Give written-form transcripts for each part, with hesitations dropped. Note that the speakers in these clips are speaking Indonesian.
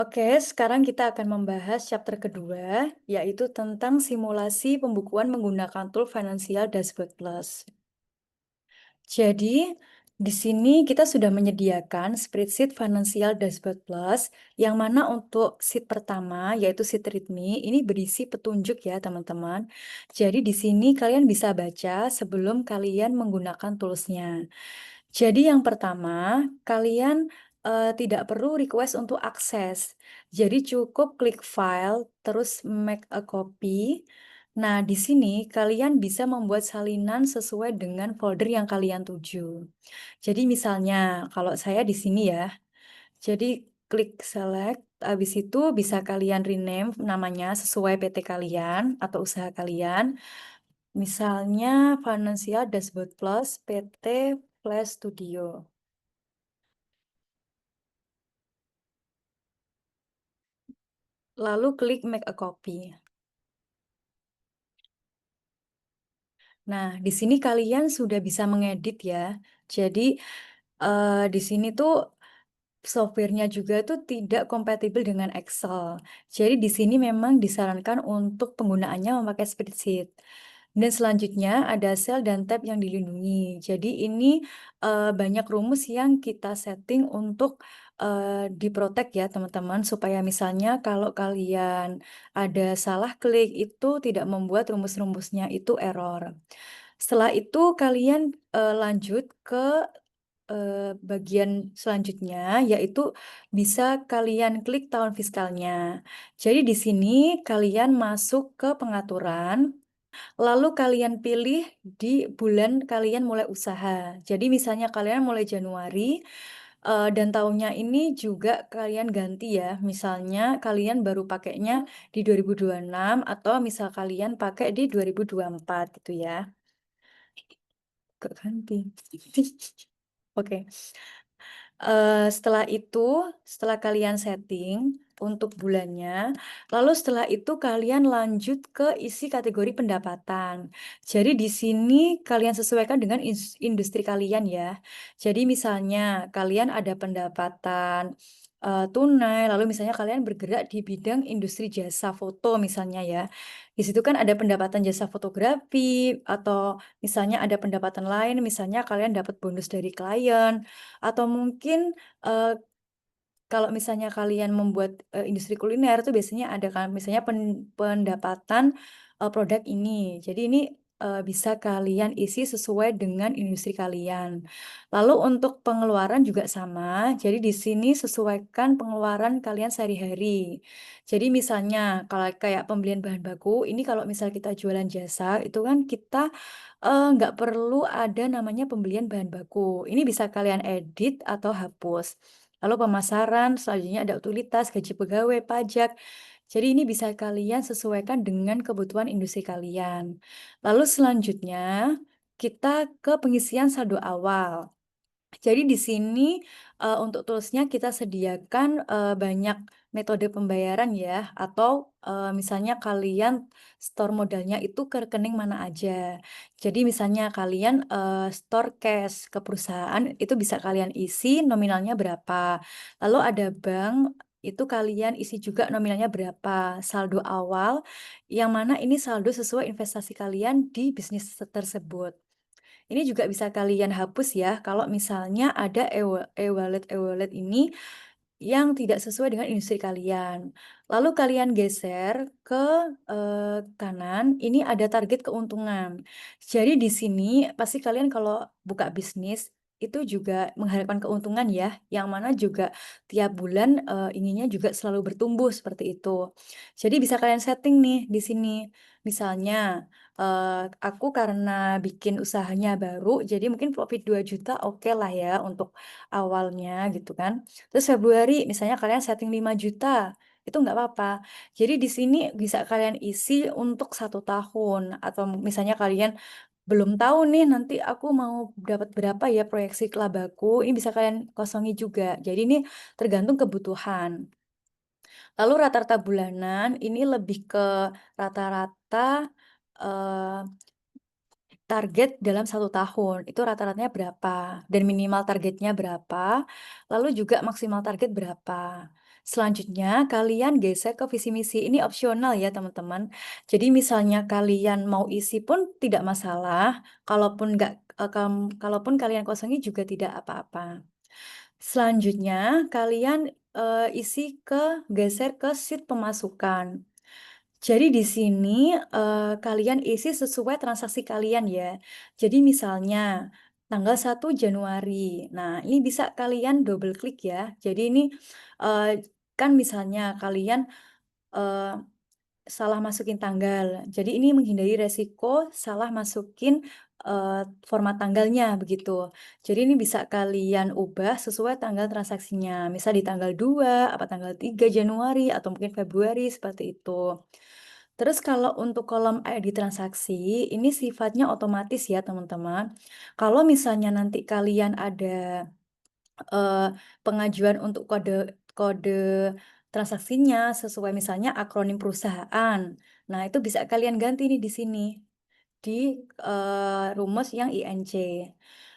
Oke, sekarang kita akan membahas chapter kedua, yaitu tentang simulasi pembukuan menggunakan tool Financial Dashboard Plus. Jadi, di sini kita sudah menyediakan spreadsheet Financial Dashboard Plus, yang mana untuk sheet pertama, yaitu sheet readme, ini berisi petunjuk ya teman-teman. Jadi di sini kalian bisa baca sebelum kalian menggunakan toolsnya. Jadi yang pertama, kalian tidak perlu request untuk akses. Jadi cukup klik file, terus make a copy. Nah, di sini kalian bisa membuat salinan sesuai dengan folder yang kalian tuju. Jadi misalnya, kalau saya di sini ya, jadi klik select, habis itu bisa kalian rename namanya sesuai PT kalian atau usaha kalian. Misalnya Financial Dashboard Plus PT Flash Studio. Lalu klik make a copy. Nah, di sini kalian sudah bisa mengedit ya. Jadi, di sini tuh software-nya juga tuh tidak kompatibel dengan Excel. Jadi di sini memang disarankan untuk penggunaannya memakai spreadsheet. Dan selanjutnya ada sel dan tab yang dilindungi. Jadi ini banyak rumus yang kita setting untuk diprotek ya teman-teman, supaya misalnya kalau kalian ada salah klik itu tidak membuat rumus-rumusnya itu error. Setelah itu kalian lanjut ke bagian selanjutnya, yaitu bisa kalian klik tahun fiskalnya. Jadi di sini kalian masuk ke pengaturan, lalu kalian pilih di bulan kalian mulai usaha. Jadi misalnya kalian mulai Januari, dan tahunnya ini juga kalian ganti ya, misalnya kalian baru pakainya di 2026 atau misal kalian pakai di 2024 gitu ya. Kok ganti? Oke. Setelah itu, setelah kalian setting untuk bulannya, lalu setelah itu kalian lanjut ke isi kategori pendapatan. Jadi di sini kalian sesuaikan dengan industri kalian ya. Jadi misalnya kalian ada pendapatan tunai, lalu misalnya kalian bergerak di bidang industri jasa foto misalnya ya. Di situ kan ada pendapatan jasa fotografi atau misalnya ada pendapatan lain, misalnya kalian dapat bonus dari klien atau mungkin, kalau misalnya kalian membuat, industri kuliner tuh biasanya ada kan misalnya pendapatan, produk ini. Jadi ini, bisa kalian isi sesuai dengan industri kalian. Lalu untuk pengeluaran juga sama, jadi di sini sesuaikan pengeluaran kalian sehari-hari. Jadi misalnya kalau kayak pembelian bahan baku, ini kalau misal kita jualan jasa, itu kan kita, nggak perlu ada namanya pembelian bahan baku. Ini bisa kalian edit atau hapus. Lalu pemasaran, selanjutnya ada utilitas, gaji pegawai, pajak. Jadi ini bisa kalian sesuaikan dengan kebutuhan industri kalian. Lalu selanjutnya, kita ke pengisian saldo awal. Jadi di sini, untuk toolsnya kita sediakan, banyak metode pembayaran ya, atau, misalnya kalian store modalnya itu ke rekening mana aja. Jadi misalnya kalian, store cash ke perusahaan, itu bisa kalian isi nominalnya berapa. Lalu ada bank, itu kalian isi juga nominalnya berapa. Saldo awal, yang mana ini saldo sesuai investasi kalian di bisnis tersebut. Ini juga bisa kalian hapus ya kalau misalnya ada e-wallet ini yang tidak sesuai dengan industri kalian. Lalu kalian geser ke, kanan, ini ada target keuntungan. Jadi di sini pasti kalian kalau buka bisnis, itu juga mengharapkan keuntungan ya, yang mana juga tiap bulan, inginnya juga selalu bertumbuh seperti itu. Jadi bisa kalian setting nih di sini. Misalnya, aku karena bikin usahanya baru, jadi mungkin profit 2 juta oke lah ya untuk awalnya gitu kan. Terus Februari misalnya kalian setting 5 juta itu nggak apa-apa. Jadi di sini bisa kalian isi untuk 1 tahun atau misalnya kalian belum tahu nih nanti aku mau dapat berapa ya proyeksi labaku, ini bisa kalian kosongi juga. Jadi ini tergantung kebutuhan. Lalu rata-rata bulanan ini lebih ke rata-rata, eee, target dalam 1 tahun, itu rata-ratanya berapa, dan minimal targetnya berapa, lalu juga maksimal target berapa. Selanjutnya, kalian geser ke visi misi. Ini opsional ya, teman-teman. Jadi misalnya kalian mau isi pun tidak masalah, kalaupun nggak kalaupun kalian kosongi juga tidak apa-apa. Selanjutnya, kalian geser ke sheet pemasukan. Jadi di sini, kalian isi sesuai transaksi kalian ya. Jadi misalnya tanggal 1 Januari. Nah, ini bisa kalian double klik ya. Jadi ini, kan misalnya kalian, eee, salah masukin tanggal. Jadi ini menghindari resiko salah masukin, format tanggalnya begitu. Jadi ini bisa kalian ubah sesuai tanggal transaksinya. Misal di tanggal 2 apa tanggal 3 Januari atau mungkin Februari seperti itu. Terus kalau untuk kolom ID transaksi, ini sifatnya otomatis ya teman-teman. Kalau misalnya nanti kalian ada, eee, pengajuan untuk kode kode transaksinya sesuai misalnya akronim perusahaan. Nah, itu bisa kalian ganti nih di sini. Di, rumus yang INC.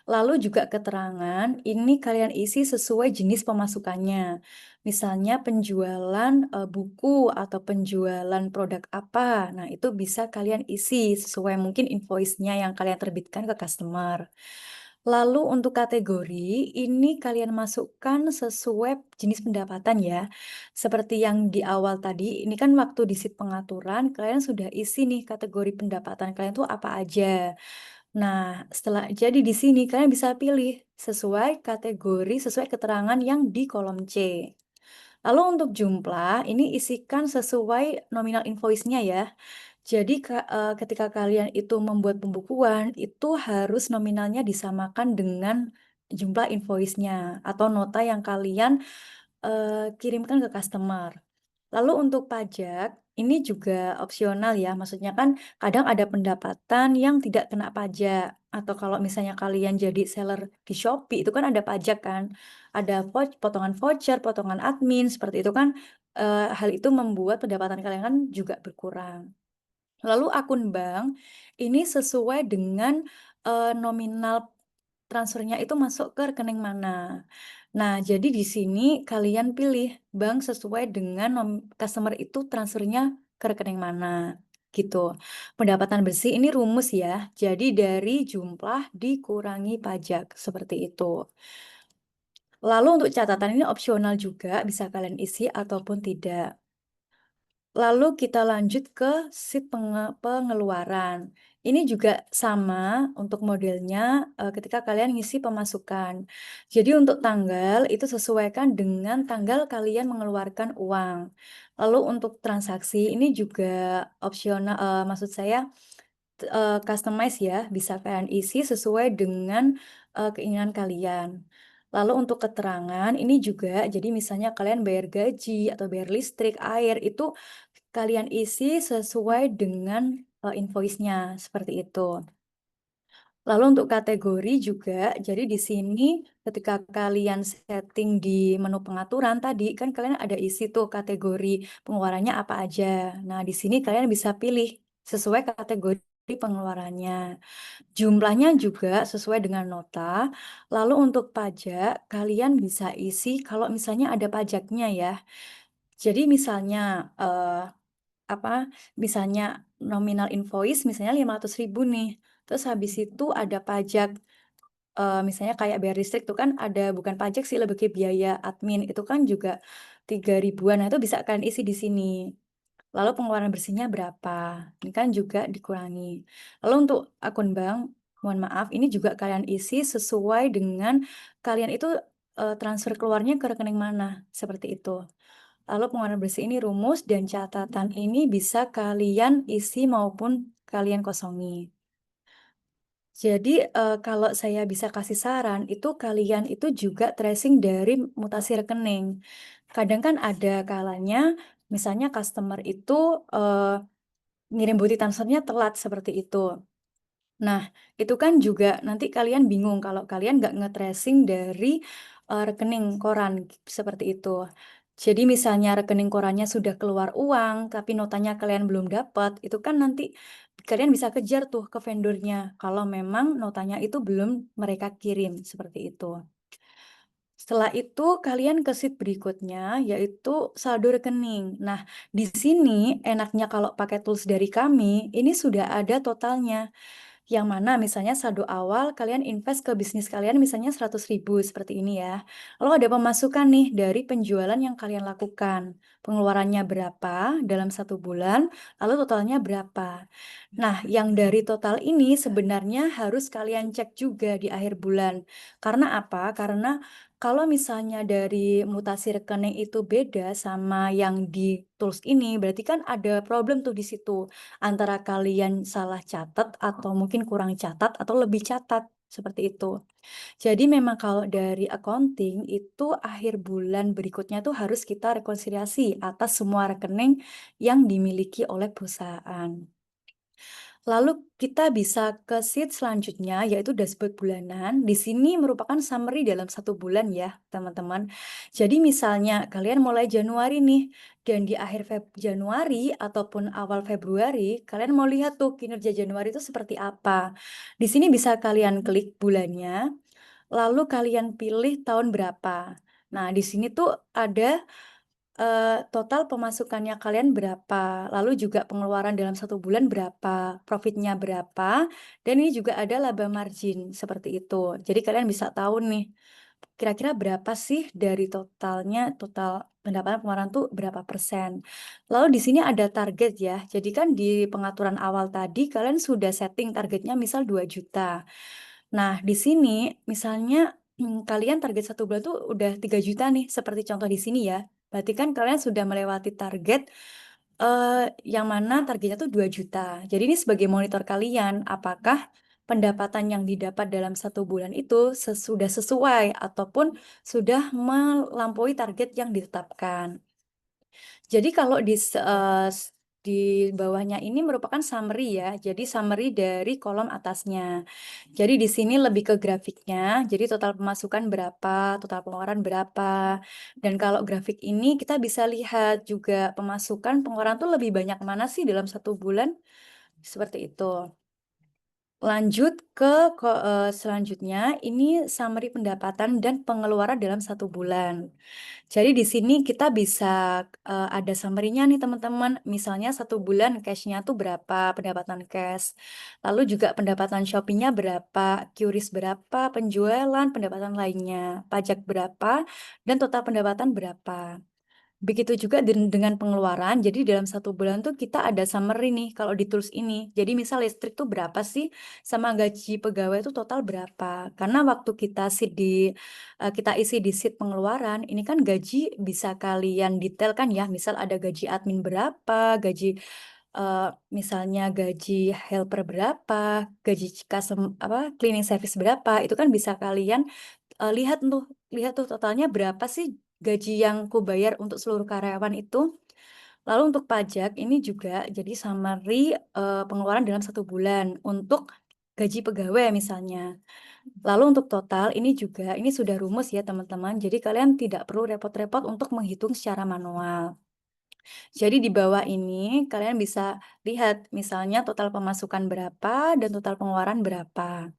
Lalu juga keterangan, ini kalian isi sesuai jenis pemasukannya. Misalnya penjualan, buku atau penjualan produk apa. Nah, itu bisa kalian isi sesuai mungkin invoice-nya yang kalian terbitkan ke customer. Lalu untuk kategori, ini kalian masukkan sesuai jenis pendapatan ya. Seperti yang di awal tadi, ini kan waktu di sheet pengaturan, kalian sudah isi nih kategori pendapatan kalian tuh apa aja. Nah, jadi di sini kalian bisa pilih sesuai kategori, sesuai keterangan yang di kolom C. Lalu untuk jumlah, ini isikan sesuai nominal invoice-nya ya. Jadi ketika kalian itu membuat pembukuan, itu harus nominalnya disamakan dengan jumlah invoice-nya atau nota yang kalian, kirimkan ke customer. Lalu untuk pajak, ini juga opsional ya, maksudnya kan kadang ada pendapatan yang tidak kena pajak, atau kalau misalnya kalian jadi seller di Shopee itu kan ada pajak kan, ada potongan voucher, potongan admin, seperti itu kan, hal itu membuat pendapatan kalian kan juga berkurang. Lalu akun bank, ini sesuai dengan, nominal transfernya itu masuk ke rekening mana. Nah, jadi di sini kalian pilih bank sesuai dengan customer itu transfernya ke rekening mana, gitu. Pendapatan bersih ini rumus ya, jadi dari jumlah dikurangi pajak, seperti itu. Lalu untuk catatan ini opsional juga, bisa kalian isi ataupun tidak. Lalu kita lanjut ke sheet pengeluaran. Ini juga sama untuk modelnya, ketika kalian ngisi pemasukan. Jadi untuk tanggal itu sesuaikan dengan tanggal kalian mengeluarkan uang. Lalu untuk transaksi ini juga opsional, maksud saya customize ya, bisa kalian isi sesuai dengan, keinginan kalian. Lalu untuk keterangan ini juga, jadi misalnya kalian bayar gaji atau bayar listrik, air, itu kalian isi sesuai dengan, invoice-nya, seperti itu. Lalu untuk kategori juga, jadi di sini ketika kalian setting di menu pengaturan tadi, kan kalian ada isi tuh kategori pengeluarannya apa aja. Nah, di sini kalian bisa pilih sesuai kategori pengeluarannya. Jumlahnya juga sesuai dengan nota. Lalu untuk pajak, kalian bisa isi kalau misalnya ada pajaknya ya. Jadi misalnya, misalnya nominal invoice misalnya 500.000 nih, terus habis itu ada pajak, misalnya kayak bayar listrik tuh kan ada bukan pajak sih, lebih ke biaya admin, itu kan juga 3 ribuan, nah itu bisa kalian isi di sini. Lalu pengeluaran bersihnya berapa, ini kan juga dikurangi. Lalu untuk akun bank, mohon maaf, ini juga kalian isi sesuai dengan kalian itu, transfer keluarnya ke rekening mana, seperti itu. Lalu pengeluaran bersih ini rumus dan catatan ini bisa kalian isi maupun kalian kosongi. Jadi, kalau saya bisa kasih saran, itu kalian itu juga tracing dari mutasi rekening. Kadang kan ada kalanya misalnya customer itu, ngirim bukti transfernya telat seperti itu. Nah, itu kan juga nanti kalian bingung kalau kalian nggak nge-tracing dari, rekening koran, seperti itu. Jadi misalnya rekening korannya sudah keluar uang, tapi notanya kalian belum dapat, itu kan nanti kalian bisa kejar tuh ke vendornya, kalau memang notanya itu belum mereka kirim, seperti itu. Setelah itu kalian ke sheet berikutnya, yaitu saldo rekening. Nah, di sini enaknya kalau pakai tools dari kami, ini sudah ada totalnya. Yang mana misalnya saldo awal kalian invest ke bisnis kalian misalnya 100.000 seperti ini ya. Lalu ada pemasukan nih dari penjualan yang kalian lakukan. Pengeluarannya berapa dalam 1 bulan, lalu totalnya berapa. Nah, yang dari total ini sebenarnya harus kalian cek juga di akhir bulan. Karena apa? Karena kalau misalnya dari mutasi rekening itu beda sama yang di tools ini, berarti kan ada problem tuh di situ. Antara kalian salah catat atau mungkin kurang catat atau lebih catat, seperti itu. Jadi memang kalau dari accounting itu akhir bulan berikutnya tuh harus kita rekonsiliasi atas semua rekening yang dimiliki oleh perusahaan. Lalu kita bisa ke sheet selanjutnya yaitu dashboard bulanan. Di sini merupakan summary dalam 1 bulan ya teman-teman. Jadi misalnya kalian mulai Januari nih dan di akhir Januari ataupun awal Februari kalian mau lihat tuh kinerja Januari itu seperti apa. Di sini bisa kalian klik bulannya, lalu kalian pilih tahun berapa. Nah, di sini tuh ada total pemasukannya kalian berapa, lalu juga pengeluaran dalam 1 bulan berapa, profitnya berapa, dan ini juga ada laba margin, seperti itu. Jadi kalian bisa tahu nih, kira-kira berapa sih dari total pendapatan pengeluaran tuh berapa persen. Lalu di sini ada target ya, jadi kan di pengaturan awal tadi kalian sudah setting targetnya misal 2 juta. Nah, di sini misalnya, kalian target 1 bulan tuh udah 3 juta nih, seperti contoh di sini ya. Berarti kan kalian sudah melewati target, yang mana targetnya tuh 2 juta. Jadi ini sebagai monitor kalian, apakah pendapatan yang didapat dalam 1 bulan itu sudah sesuai ataupun sudah melampaui target yang ditetapkan. Jadi kalau di bawahnya ini merupakan summary ya, jadi summary dari kolom atasnya. Jadi di sini lebih ke grafiknya, jadi total pemasukan berapa, total pengeluaran berapa. Dan kalau grafik ini kita bisa lihat juga pemasukan, pengeluaran tuh lebih banyak mana sih dalam 1 bulan, seperti itu. Lanjut ke selanjutnya, ini summary pendapatan dan pengeluaran dalam 1 bulan. Jadi di sini kita bisa, ada summary-nya nih teman-teman, misalnya 1 bulan cash-nya tuh berapa, pendapatan cash, lalu juga pendapatan Shopee-nya berapa, QRIS berapa, penjualan, pendapatan lainnya, pajak berapa, dan total pendapatan berapa. Begitu juga dengan pengeluaran, jadi dalam 1 bulan tuh kita ada summary nih kalau di tools ini. Jadi misal listrik tuh berapa sih, sama gaji pegawai itu total berapa. Karena waktu kita isi di sheet pengeluaran, ini kan gaji bisa kalian detailkan ya, misal ada gaji admin berapa, misalnya gaji helper berapa, gaji cleaning service berapa, itu kan bisa kalian lihat tuh totalnya berapa sih gaji yang kubayar untuk seluruh karyawan itu. Lalu untuk pajak ini juga jadi summary, pengeluaran dalam 1 bulan untuk gaji pegawai misalnya. Lalu untuk total ini sudah rumus ya teman-teman, jadi kalian tidak perlu repot-repot untuk menghitung secara manual. Jadi di bawah ini kalian bisa lihat misalnya total pemasukan berapa dan total pengeluaran berapa.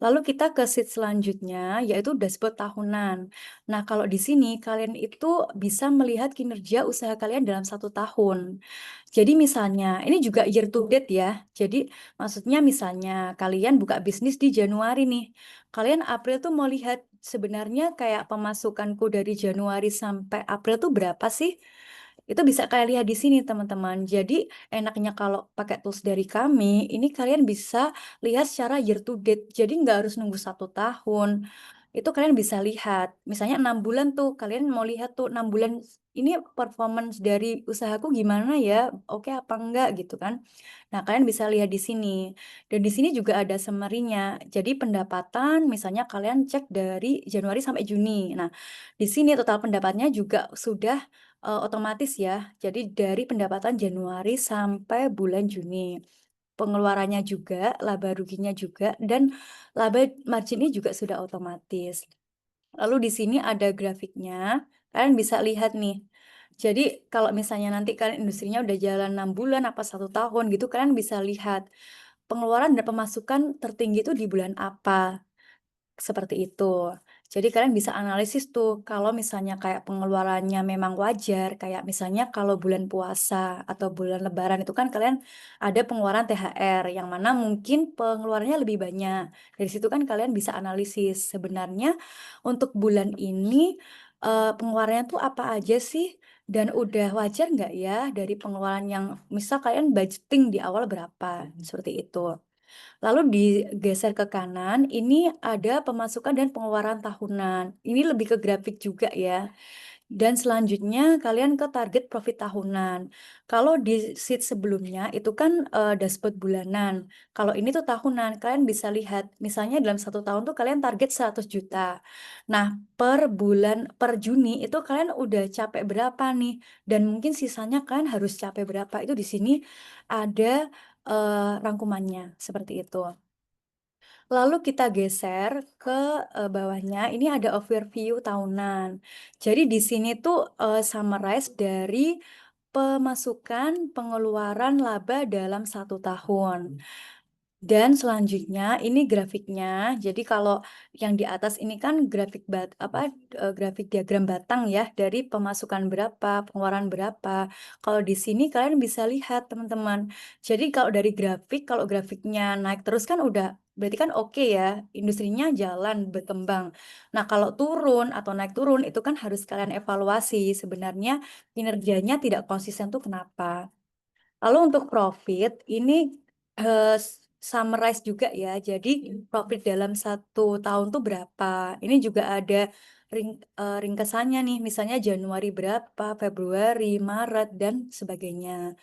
Lalu kita ke sheet selanjutnya, yaitu dashboard tahunan. Nah, kalau di sini kalian itu bisa melihat kinerja usaha kalian dalam 1 tahun. Jadi misalnya, ini juga year to date ya. Jadi maksudnya misalnya kalian buka bisnis di Januari nih. Kalian April tuh mau lihat sebenarnya kayak pemasukanku dari Januari sampai April tuh berapa sih? Itu bisa kalian lihat di sini teman-teman. Jadi enaknya kalau pakai tools dari kami, ini kalian bisa lihat secara year to date. Jadi nggak harus nunggu 1 tahun. Itu kalian bisa lihat. Misalnya 6 bulan tuh, kalian mau lihat tuh 6 bulan ini performance dari usahaku gimana ya, oke apa enggak gitu kan. Nah, kalian bisa lihat di sini. Dan di sini juga ada summary-nya. Jadi pendapatan misalnya kalian cek dari Januari sampai Juni. Nah, di sini total pendapatnya juga sudah otomatis ya. Jadi dari pendapatan Januari sampai bulan Juni. Pengeluarannya juga, laba ruginya juga, dan laba marginnya juga sudah otomatis. Lalu di sini ada grafiknya, kalian bisa lihat nih. Jadi kalau misalnya nanti kalian industrinya udah jalan 6 bulan apa 1 tahun gitu, kalian bisa lihat pengeluaran dan pemasukan tertinggi itu di bulan apa. Seperti itu. Jadi kalian bisa analisis tuh kalau misalnya kayak pengeluarannya memang wajar, kayak misalnya kalau bulan puasa atau bulan lebaran itu kan kalian ada pengeluaran THR yang mana mungkin pengeluarannya lebih banyak. Dari situ kan kalian bisa analisis sebenarnya untuk bulan ini pengeluarannya tuh apa aja sih dan udah wajar nggak ya dari pengeluaran yang misal kalian budgeting di awal berapa, seperti itu. Lalu digeser ke kanan, ini ada pemasukan dan pengeluaran tahunan. Ini lebih ke grafik juga ya. Dan selanjutnya kalian ke target profit tahunan. Kalau di sheet sebelumnya itu kan dashboard bulanan. Kalau ini tuh tahunan, kalian bisa lihat. Misalnya dalam 1 tahun tuh kalian target 100 juta. Nah, per bulan, per Juni itu kalian udah capek berapa nih? Dan mungkin sisanya kalian harus capek berapa? Itu di sini ada rangkumannya, seperti itu. Lalu kita geser ke bawahnya, ini ada overview tahunan. Jadi di sini tuh summarize dari pemasukan, pengeluaran, laba dalam 1 tahun. Dan selanjutnya ini grafiknya. Jadi kalau yang di atas ini kan grafik diagram batang ya dari pemasukan berapa, pengeluaran berapa. Kalau di sini kalian bisa lihat teman-teman. Jadi kalau dari grafik, kalau grafiknya naik terus kan udah berarti kan oke ya, industrinya jalan berkembang. Nah, kalau turun atau naik turun itu kan harus kalian evaluasi sebenarnya kinerjanya tidak konsisten tuh kenapa. Lalu untuk profit ini summarize juga ya. Jadi profit dalam 1 tahun tuh berapa. Ini juga ada ringkesannya nih. Misalnya Januari berapa, Februari, Maret dan sebagainya.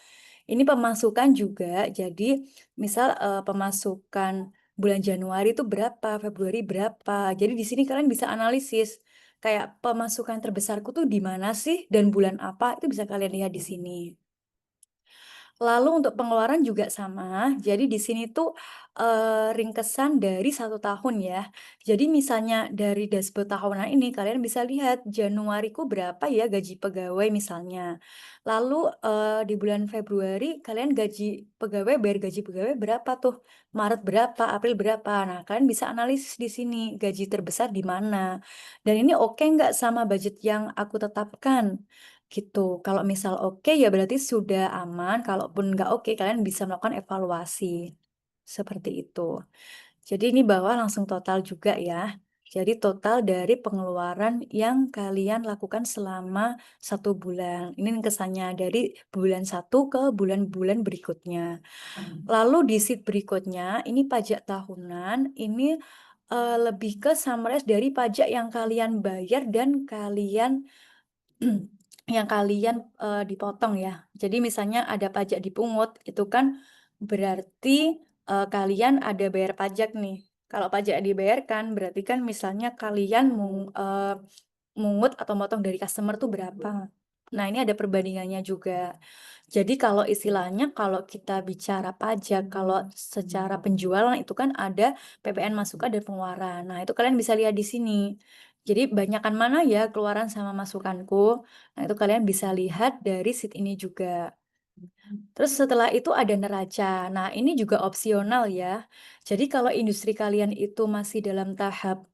Ini pemasukan juga. Jadi misal pemasukan bulan Januari itu berapa, Februari berapa. Jadi di sini kalian bisa analisis kayak pemasukan terbesarku tuh di mana sih dan bulan apa itu bisa kalian lihat di sini. Lalu untuk pengeluaran juga sama. Jadi di sini tuh ringkesan dari 1 tahun ya. Jadi misalnya dari dashboard tahunan ini kalian bisa lihat Januariku berapa ya gaji pegawai misalnya. Lalu di bulan Februari kalian bayar gaji pegawai berapa tuh? Maret berapa, April berapa. Nah, kalian bisa analisis di sini gaji terbesar di mana. Dan ini oke nggak sama budget yang aku tetapkan? Gitu. Kalau misal oke, ya berarti sudah aman, kalaupun nggak oke, kalian bisa melakukan evaluasi. Seperti itu. Jadi ini bawah langsung total juga ya. Jadi total dari pengeluaran yang kalian lakukan selama 1 bulan. Ini kesannya dari bulan 1 ke bulan-bulan berikutnya. Lalu di sheet berikutnya, ini pajak tahunan, ini lebih ke summarize dari pajak yang kalian bayar dan kalian yang kalian dipotong ya. Jadi misalnya ada pajak dipungut, itu kan berarti kalian ada bayar pajak nih. Kalau pajak dibayarkan, berarti kan misalnya kalian mungut atau motong dari customer tuh berapa. Nah, ini ada perbandingannya juga. Jadi kalau istilahnya kalau kita bicara pajak, kalau secara penjualan itu kan ada PPN masukan dan pengeluaran. Nah, itu kalian bisa lihat di sini. Jadi banyakan mana ya keluaran sama masukanku. Nah, itu kalian bisa lihat dari sheet ini juga. Terus setelah itu ada neraca. Nah, ini juga opsional ya. Jadi kalau industri kalian itu masih dalam tahap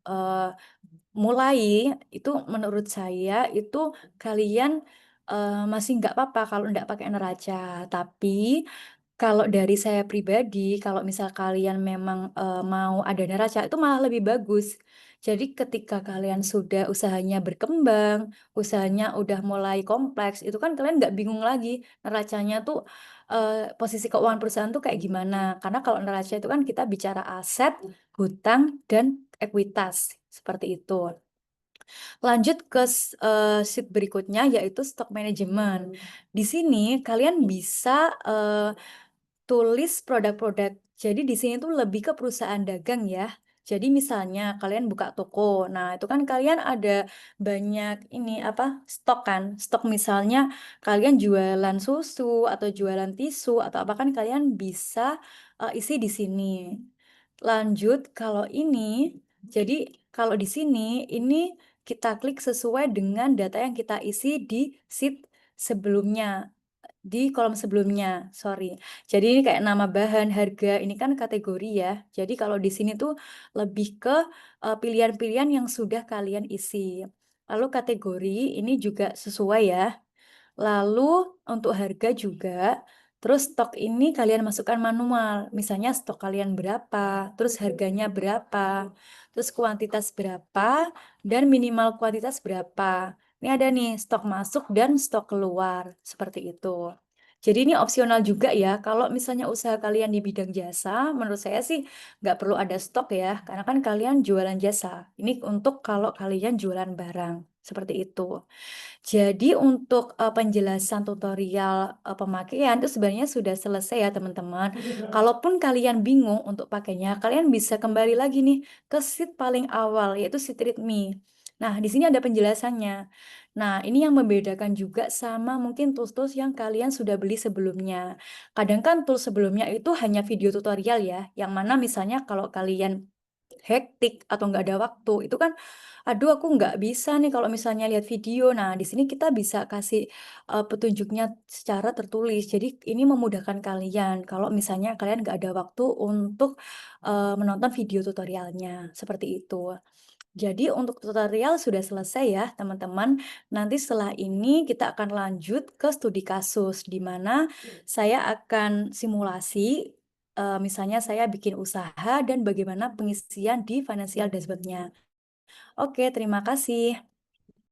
mulai, itu menurut saya itu kalian masih nggak apa-apa kalau nggak pakai neraca. Tapi kalau dari saya pribadi, kalau misal kalian memang mau ada neraca, itu malah lebih bagus. Jadi ketika kalian sudah usahanya berkembang, usahanya udah mulai kompleks, itu kan kalian nggak bingung lagi neracanya tuh posisi keuangan perusahaan tuh kayak gimana. Karena kalau neraca itu kan kita bicara aset, hutang, dan ekuitas. Seperti itu. Lanjut ke sheet berikutnya yaitu stock management. Di sini kalian bisa tulis produk-produk. Jadi di sini tuh lebih ke perusahaan dagang ya. Jadi misalnya kalian buka toko. Nah, itu kan kalian ada banyak ini apa? Stok kan. Stok misalnya kalian jualan susu atau jualan tisu atau apa kan kalian bisa isi di sini. Lanjut kalau ini jadi kalau di sini ini kita klik sesuai dengan data yang kita isi di sheet sebelumnya. Di kolom sebelumnya, sorry. Jadi ini kayak nama bahan, harga, ini kan kategori ya. Jadi kalau di sini tuh lebih ke, pilihan-pilihan yang sudah kalian isi. Lalu kategori ini juga sesuai ya. Lalu untuk harga juga, terus stok ini kalian masukkan manual. Misalnya stok kalian berapa, terus harganya berapa, terus kuantitas berapa, dan minimal kuantitas berapa. Ini ada nih stok masuk dan stok keluar, seperti itu. Jadi ini opsional juga ya, kalau misalnya usaha kalian di bidang jasa, menurut saya sih nggak perlu ada stok ya, karena kan kalian jualan jasa. Ini untuk kalau kalian jualan barang, seperti itu. Jadi untuk, penjelasan tutorial, pemakaian itu sebenarnya sudah selesai ya teman-teman. Kalaupun kalian bingung untuk pakainya, kalian bisa kembali lagi nih ke sheet paling awal, yaitu sheet readme. Nah, di sini ada penjelasannya. Nah, ini yang membedakan juga sama mungkin tools-tools yang kalian sudah beli sebelumnya. Kadang kan tools sebelumnya itu hanya video tutorial ya, yang mana misalnya kalau kalian hektik atau nggak ada waktu, itu kan, "Aduh aku nggak bisa nih kalau misalnya lihat video." Nah, di sini kita bisa kasih, petunjuknya secara tertulis. Jadi ini memudahkan kalian kalau misalnya kalian nggak ada waktu untuk, menonton video tutorialnya, seperti itu. Jadi untuk tutorial sudah selesai ya teman-teman. Nanti setelah ini kita akan lanjut ke studi kasus, di mana saya akan simulasi, misalnya saya bikin usaha dan bagaimana pengisian di financial dashboard-nya. Oke, terima kasih.